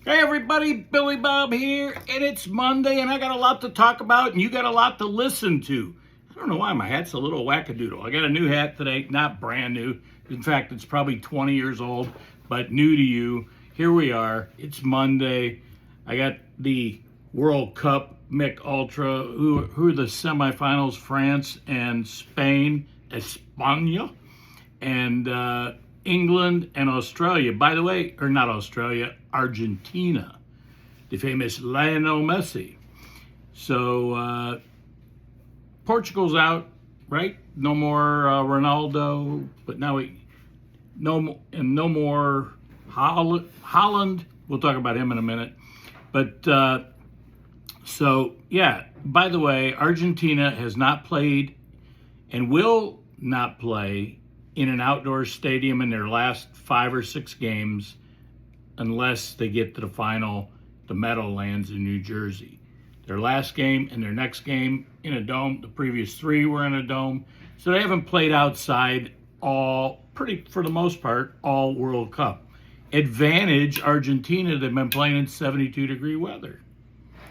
Hey everybody, Billy Bob here, and it's Monday, and I got a lot to talk about, and you got a lot to listen to. I don't know why my hat's a little wackadoodle. I got a new hat today, not brand new. In fact, it's probably 20 years old, but new to you. Here we are. It's Monday. I got the World Cup Mick Ultra. Who are the semifinals? France and Spain, España, and England and Australia. By the way, or not Australia, Argentina, the famous Lionel Messi. So Portugal's out, right? No more Ronaldo, but now no more Holland. We'll talk about him in a minute. But so yeah. By the way, Argentina has not played and will not play in an outdoor stadium in their last 5 or 6 games unless they get to the final, the Meadowlands in New Jersey. Their last game and their next game in a dome. The previous 3 were in a dome. So they haven't played outside for the most part, all World Cup. Advantage Argentina, they've been playing in 72-degree weather,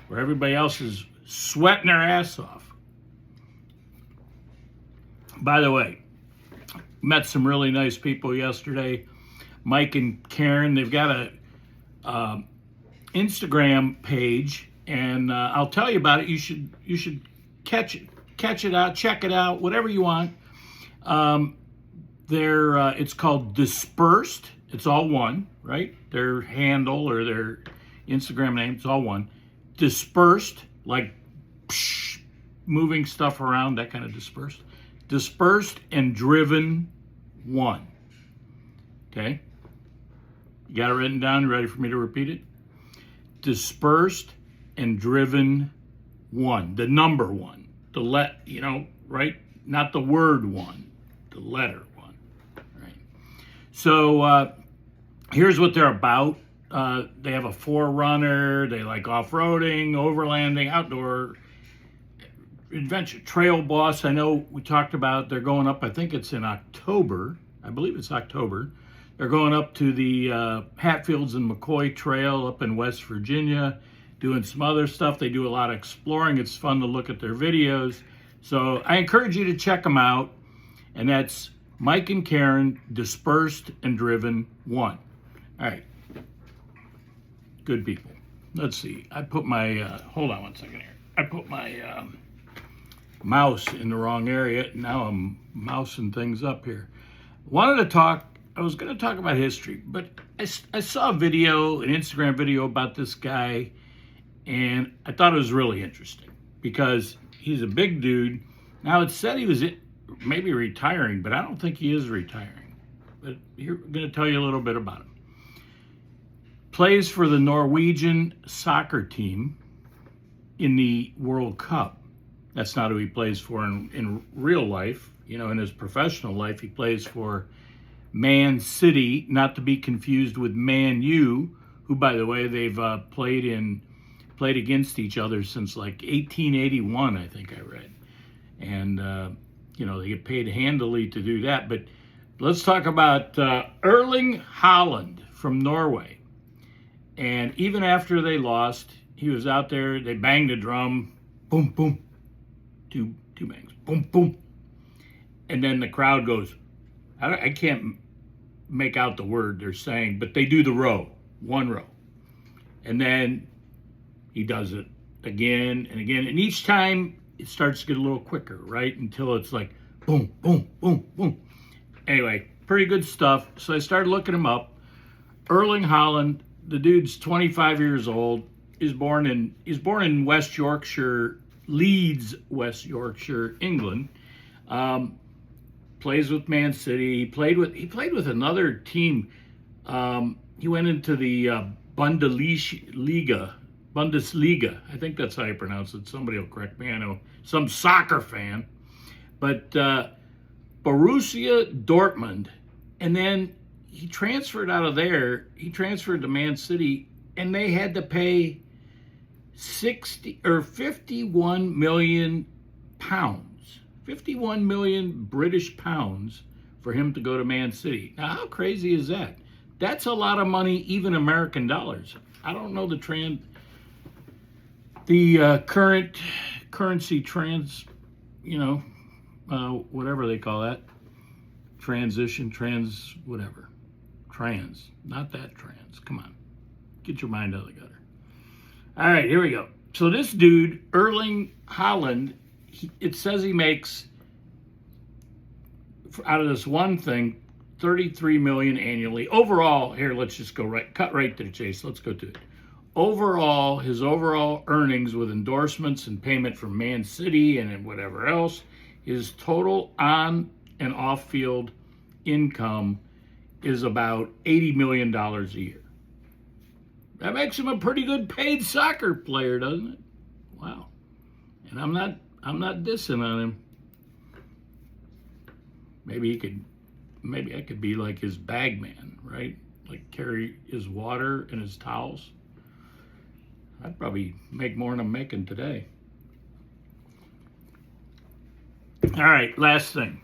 where everybody else is sweating their ass off. By the way, met some really nice people yesterday. Mike and Karen, they've got a Instagram page, and I'll tell you about it. You should catch it out, check it out, whatever you want. It's called Dispersed. It's all one, right? Their handle or their Instagram name, it's all one. Dispersed, like moving stuff around, that kind of dispersed. Dispersed and Driven 1. Okay? You got it written down? You ready for me to repeat it? Dispersed and Driven 1. The number 1. Right? Not the word 1. The letter 1. Right? So here's what they're about. They have a 4Runner. They like off-roading, overlanding, outdoor adventure. Trail Boss, I know we talked about, they're going up, I think it's in October. I believe it's October. They're going up to the Hatfields and McCoy Trail up in West Virginia, doing some other stuff. They do a lot of exploring. It's fun to look at their videos. So I encourage you to check them out. And that's Mike and Karen, Dispersed and Driven 1. All right. Good people. Let's see. I put my, hold on one second here. I put my mouse in the wrong area. Now I'm mousing things up here. I was going to talk about history, but I saw a video, an Instagram video about this guy, and I thought it was really interesting because he's a big dude. Now, it said he was maybe retiring, but I don't think he is retiring. But here, I'm going to tell you a little bit about him. Plays for the Norwegian soccer team in the World Cup. That's not who he plays for in real life. In his professional life, he plays for Man City, not to be confused with Man U, who, by the way, they've played against each other since like 1881, I think I read. And, they get paid handily to do that. But let's talk about Erling Haaland from Norway. And even after they lost, he was out there, they banged the drum, boom, boom, two bangs, boom, boom. And then the crowd goes, I can't make out the word they're saying, but they do the row, 1 row. And then he does it again and again. And each time it starts to get a little quicker, right? Until it's like boom, boom, boom, boom. Anyway, pretty good stuff. So I started looking him up. Erling Haaland, the dude's 25 years old. He's born in West Yorkshire, Leeds, West Yorkshire, England. Plays with Man City. He played with another team. He went into the Bundesliga. I think that's how you pronounce it. Somebody will correct me. I know some soccer fan. But Borussia Dortmund. And then he transferred out of there. He transferred to Man City, and they had to pay 51 million pounds. 51 million British pounds for him to go to Man City. Now, how crazy is that? That's a lot of money, even American dollars. I don't know the current currency whatever they call that, whatever, not that trans. Come on, get your mind out of the gutter. All right, here we go. So this dude, Erling Haaland, it says he makes, out of this one thing, 33 million annually. Overall, here, let's just cut right to the chase. Let's go to it. Overall, his overall earnings with endorsements and payment from Man City and whatever else, his total on and off field income is about $80 million a year. That makes him a pretty good paid soccer player, doesn't it? Wow. And I'm not dissing on him. Maybe I could be like his bag man, right? Like carry his water and his towels. I'd probably make more than I'm making today. All right, last thing.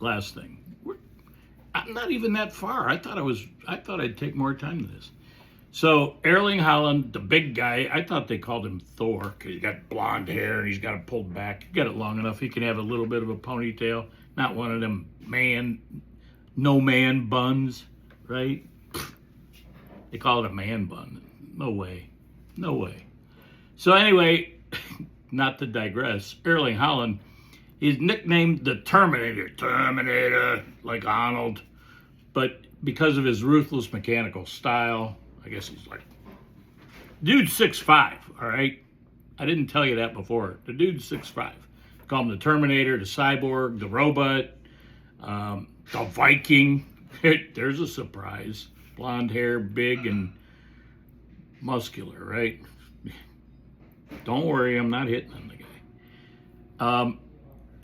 I'm not even that far. I thought I'd take more time than this. So Erling Haaland, the big guy, I thought they called him Thor because he's got blonde hair and he's got it pulled back. He got it long enough. He can have a little bit of a ponytail, not one of them no man buns, right? They call it a man bun. No way. So anyway, not to digress, Erling Haaland, he's nicknamed the Terminator, like Arnold, but because of his ruthless mechanical style, I guess he's like, dude's 6'5", all right? I didn't tell you that before. The dude's 6'5". Call him the Terminator, the Cyborg, the Robot, the Viking. There's a surprise. Blonde hair, big and muscular, right? Don't worry, I'm not hitting on the guy.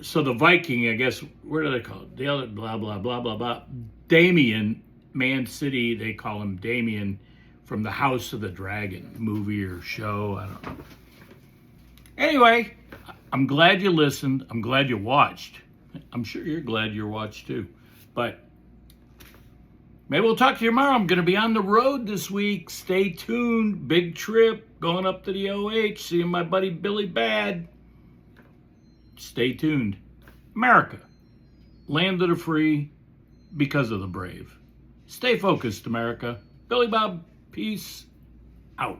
So the Viking, I guess, what do they call it? The other blah, blah, blah, blah, blah. Damien, Man City, they call him Damien from the House of the Dragon movie or show. I don't know. Anyway, I'm glad you listened. I'm glad you watched. I'm sure you're glad you watched too. But maybe we'll talk to you tomorrow. I'm going to be on the road this week. Stay tuned. Big trip. Going up to the OH. Seeing my buddy Billy Bad. Stay tuned. America. Land of the free because of the brave. Stay focused, America. Billy Bob, peace out.